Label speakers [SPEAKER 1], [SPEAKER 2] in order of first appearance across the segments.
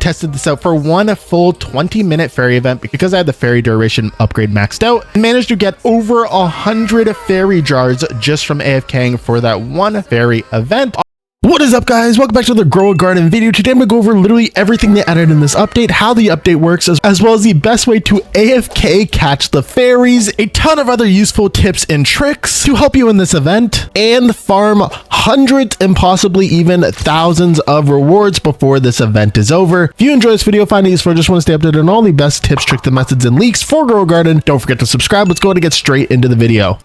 [SPEAKER 1] tested this out for one full 20-minute fairy event because I had the fairy duration upgrade maxed out and managed to get over 100 fairy jars just from AFKing for that one fairy event. What is up, guys? Welcome back to the Grow a Garden video. Today I'm going to go over literally everything they added in this update, how the update works, as well as the best way to AFK catch the fairies, a ton of other useful tips and tricks to help you in this event, and farm hundreds and possibly even thousands of rewards before this event is over. If you enjoy this video, find it useful, just want to stay updated on all the best tips, tricks, and methods and leaks for Grow a Garden, don't forget to subscribe. Let's go ahead and get straight into the video.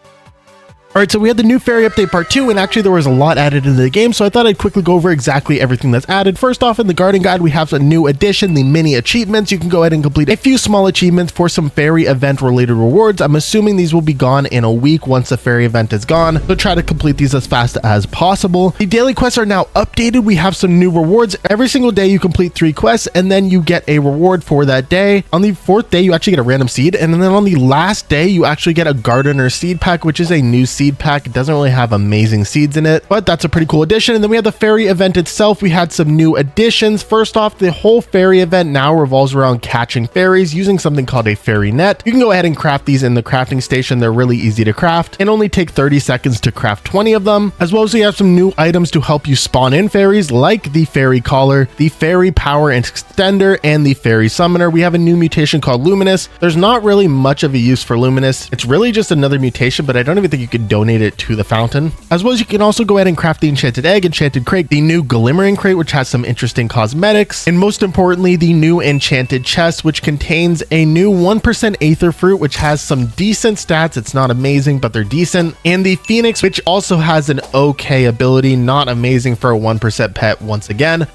[SPEAKER 1] Alright, so we had the new fairy update part 2, and actually there was a lot added into the game, so I thought I'd quickly go over exactly everything that's added. First off, in the garden guide, we have a new addition, the mini achievements. You can go ahead and complete a few small achievements for some fairy event related rewards. I'm assuming these will be gone in a week once the fairy event is gone, so try to complete these as fast as possible. The daily quests are now updated. We have some new rewards. Every single day you complete 3 quests, and then you get a reward for that day. On the 4th day, you actually get a random seed, and then on the last day, you actually get a gardener seed pack, which is a new seed pack. It doesn't really have amazing seeds in it, but that's a pretty cool addition. And then we have the fairy event itself. We had some new additions. First off, the whole fairy event now revolves around catching fairies using something called a fairy net. You can go ahead and craft these in the crafting station. They're really easy to craft and only take 30 seconds to craft 20 of them. As well as we have some new items to help you spawn in fairies, like the fairy collar, the fairy power extender, and the fairy summoner. We have a new mutation called Luminous. There's not really much of a use for Luminous. It's really just another mutation, but I don't even think you could donate it to the fountain. As well as you can also go ahead and craft the enchanted egg, enchanted crate, the new glimmering crate, which has some interesting cosmetics, and most importantly, the new enchanted chest, which contains a new 1% aether fruit, which has some decent stats. It's not amazing, but they're decent. And the phoenix, which also has an okay ability, not amazing for a 1% pet once again.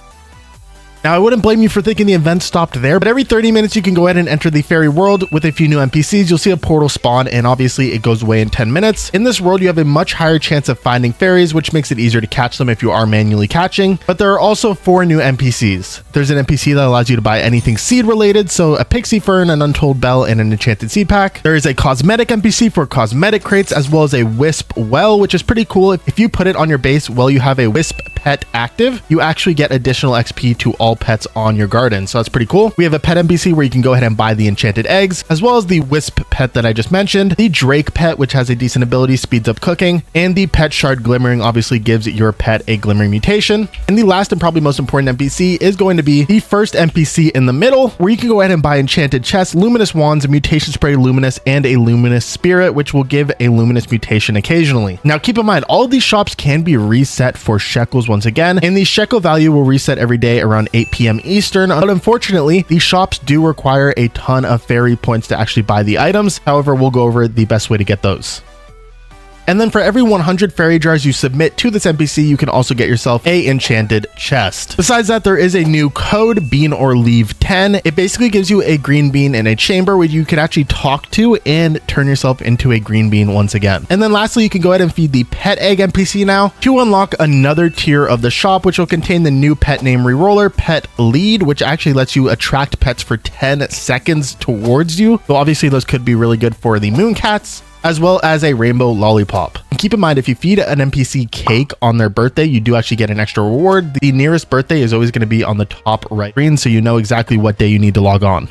[SPEAKER 1] Now, I wouldn't blame you for thinking the event stopped there, but every 30 minutes you can go ahead and enter the fairy world with a few new NPCs. You'll see a portal spawn, and obviously it goes away in 10 minutes. In this world, you have a much higher chance of finding fairies, which makes it easier to catch them if you are manually catching. But there are also 4 new NPCs. There's an NPC that allows you to buy anything seed related, so a pixie fern, an untold bell, and an enchanted seed pack. There is a cosmetic NPC for cosmetic crates, as well as a wisp well, which is pretty cool. If you put it on your base while you have a wisp pet active, you actually get additional XP to all pets on your garden, so that's pretty cool. We have a pet NPC where you can go ahead and buy the enchanted eggs, as well as the wisp pet that I just mentioned, the drake pet, which has a decent ability, speeds up cooking, and the pet shard glimmering obviously gives your pet a glimmering mutation. And the last and probably most important NPC is going to be the first NPC in the middle, where you can go ahead and buy enchanted chests, luminous wands, a mutation spray luminous, and a luminous spirit, which will give a luminous mutation occasionally. Now keep in mind, all of these shops can be reset for shekels once again, and the shekel value will reset every day around 8 p.m. Eastern, but unfortunately these shops do require a ton of fairy points to actually buy the items. However, we'll go over the best way to get those. And then for every 100 fairy jars you submit to this NPC, you can also get yourself a enchanted chest. Besides that, there is a new code, bean or leave 10. It basically gives you a green bean in a chamber where you can actually talk to and turn yourself into a green bean once again. And then lastly, you can go ahead and feed the pet egg NPC now to unlock another tier of the shop, which will contain the new pet name reroller, pet lead, which actually lets you attract pets for 10 seconds towards you. So obviously those could be really good for the moon cats, as well as a rainbow lollipop. And keep in mind, if you feed an NPC cake on their birthday, you do actually get an extra reward. The nearest birthday is always going to be on the top right screen, so you know exactly what day you need to log on.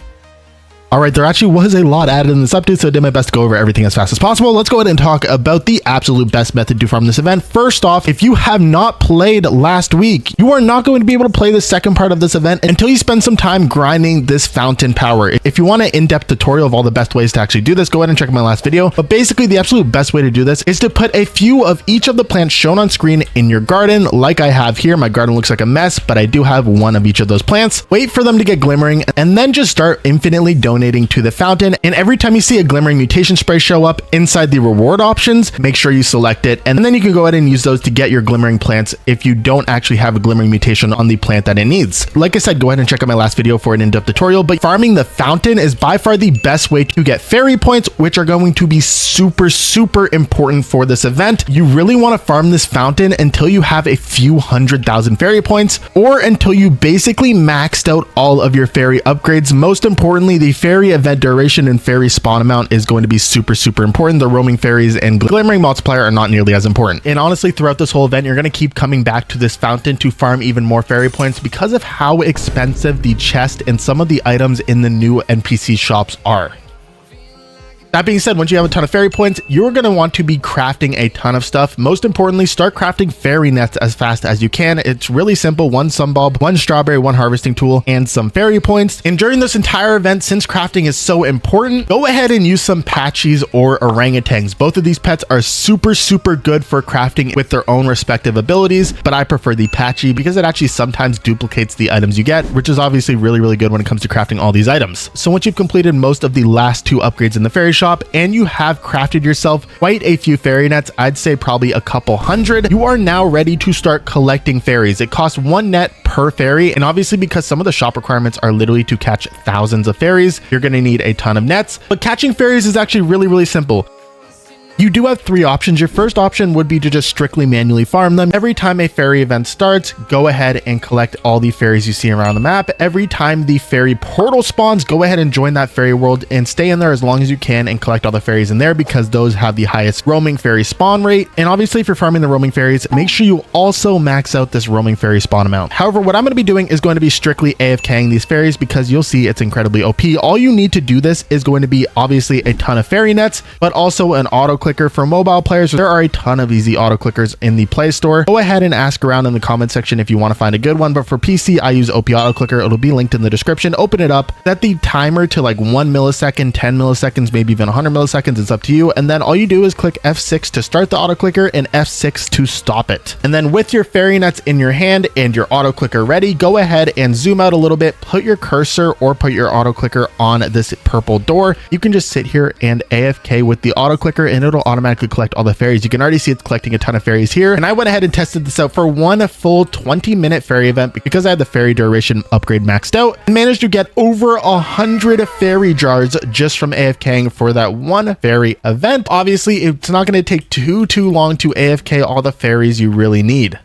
[SPEAKER 1] All right, there actually was a lot added in this update, so I did my best to go over everything as fast as possible. Let's go ahead and talk about the absolute best method to farm this event. First off, if you have not played last week, you are not going to be able to play the second part of this event until you spend some time grinding this fountain power. If you want an in-depth tutorial of all the best ways to actually do this, go ahead and check my last video. But basically, the absolute best way to do this is to put a few of each of the plants shown on screen in your garden, like I have here. My garden looks like a mess, but I do have one of each of those plants. Wait for them to get glimmering, and then just start infinitely donating to the fountain. And every time you see a glimmering mutation spray show up inside the reward options, make sure you select it, and then you can go ahead and use those to get your glimmering plants if you don't actually have a glimmering mutation on the plant that it needs. Like I said, go ahead and check out my last video for an in-depth tutorial, but farming the fountain is by far the best way to get fairy points, which are going to be super important for this event. You really want to farm this fountain until you have a few 100,000 fairy points, or until you basically maxed out all of your fairy upgrades. Most importantly, the fairy fairy event duration and fairy spawn amount is going to be super important. The roaming fairies and glimmering multiplier are not nearly as important. And honestly, throughout this whole event, you're going to keep coming back to this fountain to farm even more fairy points because of how expensive the chest and some of the items in the new NPC shops are. That being said, once you have a ton of fairy points, you're going to want to be crafting a ton of stuff. Most importantly, start crafting fairy nets as fast as you can. It's really simple. 1 sunbulb, 1 strawberry, 1 harvesting tool, and some fairy points. And during this entire event, since crafting is so important, go ahead and use some patchies or orangutans. Both of these pets are super good for crafting with their own respective abilities, but I prefer the patchy because it actually sometimes duplicates the items you get, which is obviously really good when it comes to crafting all these items. So once you've completed most of the last 2 upgrades in the fairy shop, and you have crafted yourself quite a few fairy nets, I'd say probably a couple hundred, you are now ready to start collecting fairies. It costs 1 net per fairy, and obviously because some of the shop requirements are literally to catch thousands of fairies, you're going to need a ton of nets. But catching fairies is actually really simple. You do have 3 options. Your first option would be to just strictly manually farm them. Every time a fairy event starts, go ahead and collect all the fairies you see around the map. Every time the fairy portal spawns, go ahead and join that fairy world and stay in there as long as you can and collect all the fairies in there because those have the highest roaming fairy spawn rate. And obviously if you're farming the roaming fairies, make sure you also max out this roaming fairy spawn amount. However, what I'm going to be doing is going to be strictly AFKing these fairies because you'll see it's incredibly OP. All you need to do this is going to be obviously a ton of fairy nets, but also an auto clicker for mobile players. There are a ton of easy auto clickers in the Play Store. Go ahead and ask around in the comment section if you want to find a good one, but for PC, I use OP auto clicker. It'll be linked in the description. Open it up, set the timer to like 1 millisecond, 10 milliseconds, maybe even 100 milliseconds. It's up to you. And then all you do is click F6 to start the auto clicker and F6 to stop it. And then with your fairy nets in your hand and your auto clicker ready, go ahead and zoom out a little bit, put your cursor or put your auto clicker on this purple door. You can just sit here and AFK with the auto clicker and it'll automatically collect all the fairies. You can already see it's collecting a ton of fairies here. And I went ahead and tested this out for 1 full 20-minute fairy event because I had the fairy duration upgrade maxed out and managed to get over 100 fairy jars just from AFKing for that 1 fairy event. Obviously, it's not going to take too long to AFK all the fairies you really need.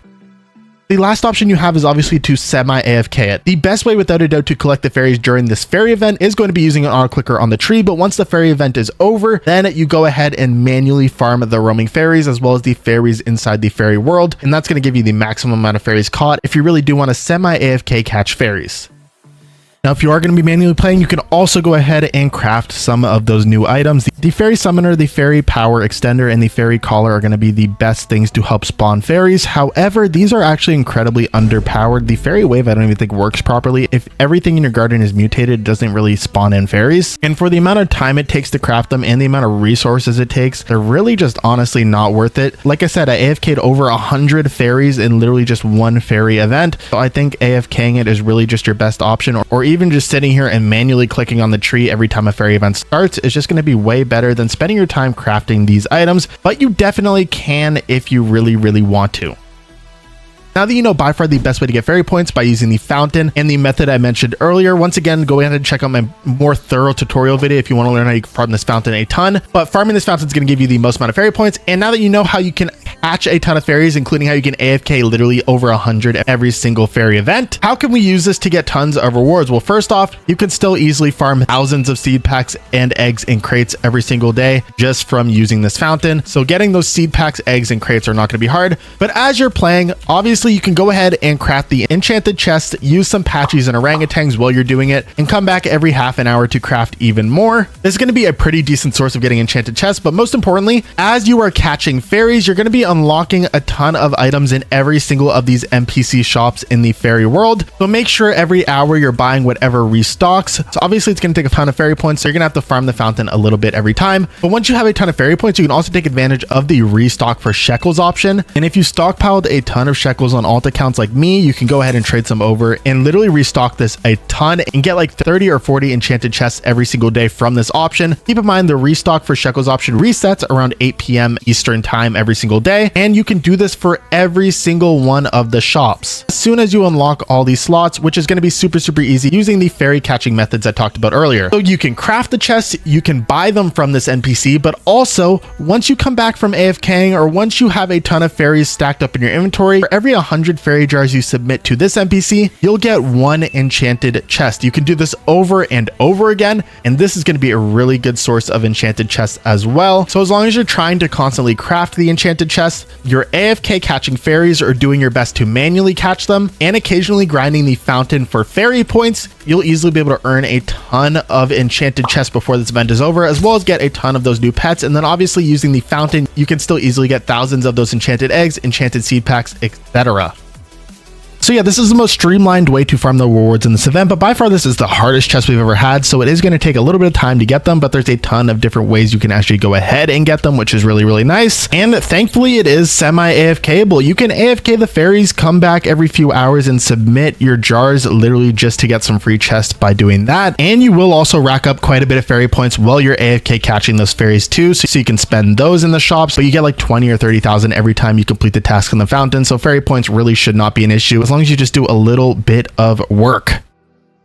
[SPEAKER 1] The last option you have is obviously to semi-AFK it. The best way without a doubt to collect the fairies during this fairy event is going to be using an auto clicker on the tree, but once the fairy event is over, then you go ahead and manually farm the roaming fairies as well as the fairies inside the fairy world, and that's going to give you the maximum amount of fairies caught if you really do want to semi-AFK catch fairies. Now, if you are going to be manually playing, you can also go ahead and craft some of those new items. The fairy summoner, the fairy power extender, and the fairy collar are going to be the best things to help spawn fairies. However, these are actually incredibly underpowered. The fairy wave, I don't even think works properly. If everything in your garden is mutated, it doesn't really spawn in fairies. And for the amount of time it takes to craft them and the amount of resources it takes, they're really just honestly not worth it. Like I said, I AFK'd over 100 fairies in literally just 1 fairy event. So I think AFKing it is really just your best option, or even just sitting here and manually clicking on the tree every time a fairy event starts is just going to be way better than spending your time crafting these items, but you definitely can if you really want to. Now that you know by far the best way to get fairy points by using the fountain and the method I mentioned earlier, once again, go ahead and check out my more thorough tutorial video if you want to learn how you can farm this fountain a ton. But farming this fountain is going to give you the most amount of fairy points. And now that you know how you can catch a ton of fairies, including how you can AFK literally over 100 every single fairy event, how can we use this to get tons of rewards? Well, first off, you can still easily farm thousands of seed packs and eggs in crates every single day just from using this fountain. So getting those seed packs, eggs, and crates are not going to be hard. But as you're playing, obviously you can go ahead and craft the enchanted chest, use some patchies and orangutans while you're doing it, and come back every half an hour to craft even more. This is going to be a pretty decent source of getting enchanted chests, but most importantly, as you are catching fairies, you're going to be unlocking a ton of items in every single of these NPC shops in the fairy world. So make sure every hour you're buying whatever restocks. So obviously it's going to take a ton of fairy points, so you're going to have to farm the fountain a little bit every time. But once you have a ton of fairy points, you can also take advantage of the restock for shekels option. And if you stockpiled a ton of shekels on alt accounts like me, you can go ahead and trade some over and literally restock this a ton and get like 30 or 40 enchanted chests every single day from this option. Keep in mind the restock for shekels option resets around 8 p.m. Eastern time every single day. way, and you can do this for every single one of the shops as soon as you unlock all these slots, which is going to be super easy using the fairy catching methods I talked about earlier. So you can craft the chests, you can buy them from this NPC, but also once you come back from AFKing or once you have a ton of fairies stacked up in your inventory, for every 100 fairy jars you submit to this NPC, you'll get one enchanted chest. You can do this over and over again, and this is going to be a really good source of enchanted chests as well. So as long as you're trying to constantly craft the enchanted chests, you're AFK catching fairies or doing your best to manually catch them, and occasionally grinding the fountain for fairy points, you'll easily be able to earn a ton of enchanted chests before this event is over, as well as get a ton of those new pets. And then obviously using the fountain, you can still easily get thousands of those enchanted eggs, enchanted seed packs, etc. So yeah, this is the most streamlined way to farm the rewards in this event, but by far this is the hardest chest we've ever had, so it is going to take a little bit of time to get them, but there's a ton of different ways you can actually go ahead and get them, which is really nice. And thankfully it is semi-AFKable. You can AFK the fairies, come back every few hours and submit your jars literally just to get some free chests by doing that. And you will also rack up quite a bit of fairy points while you're AFK catching those fairies too, so you can spend those in the shops, but you get like 20 or 30,000 every time you complete the task in the fountain, so fairy points really should not be an issue as long as you just do a little bit of work.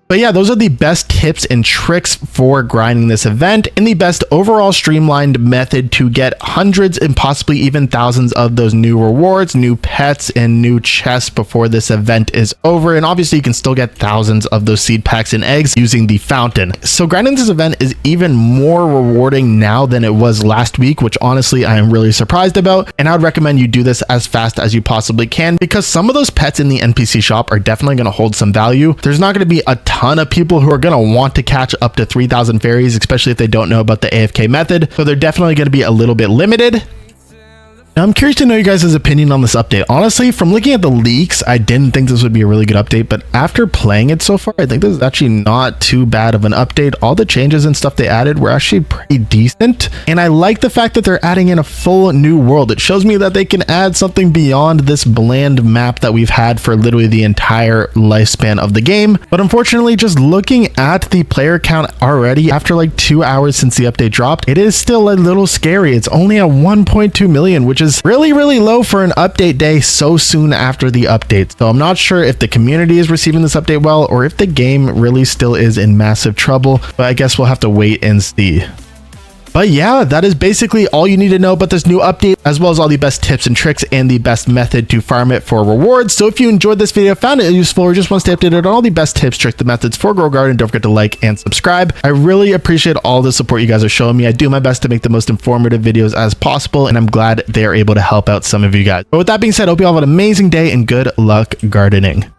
[SPEAKER 1] But yeah, those are the best tips and tricks for grinding this event and the best overall streamlined method to get hundreds and possibly even thousands of those new rewards, new pets, and new chests before this event is over. And obviously you can still get thousands of those seed packs and eggs using the fountain. So grinding this event is even more rewarding now than it was last week, which honestly I am really surprised about. And I would recommend you do this as fast as you possibly can, because some of those pets in the NPC shop are definitely going to hold some value. There's not going to be a ton of people who are going to want to catch up to 3,000 fairies, especially if they don't know about the AFK method. So they're definitely going to be a little bit limited. Now, I'm curious to know you guys' opinion on this update. Honestly, from looking at the leaks, I didn't think this would be a really good update, but after playing it so far, I think this is actually not too bad of an update. All the changes and stuff they added were actually pretty decent, and I like the fact that they're adding in a full new world. It shows me that they can add something beyond this bland map that we've had for literally the entire lifespan of the game. But unfortunately, just looking at the player count already, after like 2 hours since the update dropped, it is still a little scary. It's only at 1.2 million, which is really low for an update day so soon after the update. So I'm not sure if the community is receiving this update well, or if the game really still is in massive trouble, but I guess we'll have to wait and see. But yeah, that is basically all you need to know about this new update, as well as all the best tips and tricks and the best method to farm it for rewards. So if you enjoyed this video, found it useful, or just want to stay updated on all the best tips, tricks, and methods for Grow Garden, don't forget to like and subscribe. I really appreciate all the support you guys are showing me. I do my best to make the most informative videos as possible, and I'm glad they are able to help out some of you guys. But with that being said, I hope you all have an amazing day and good luck gardening.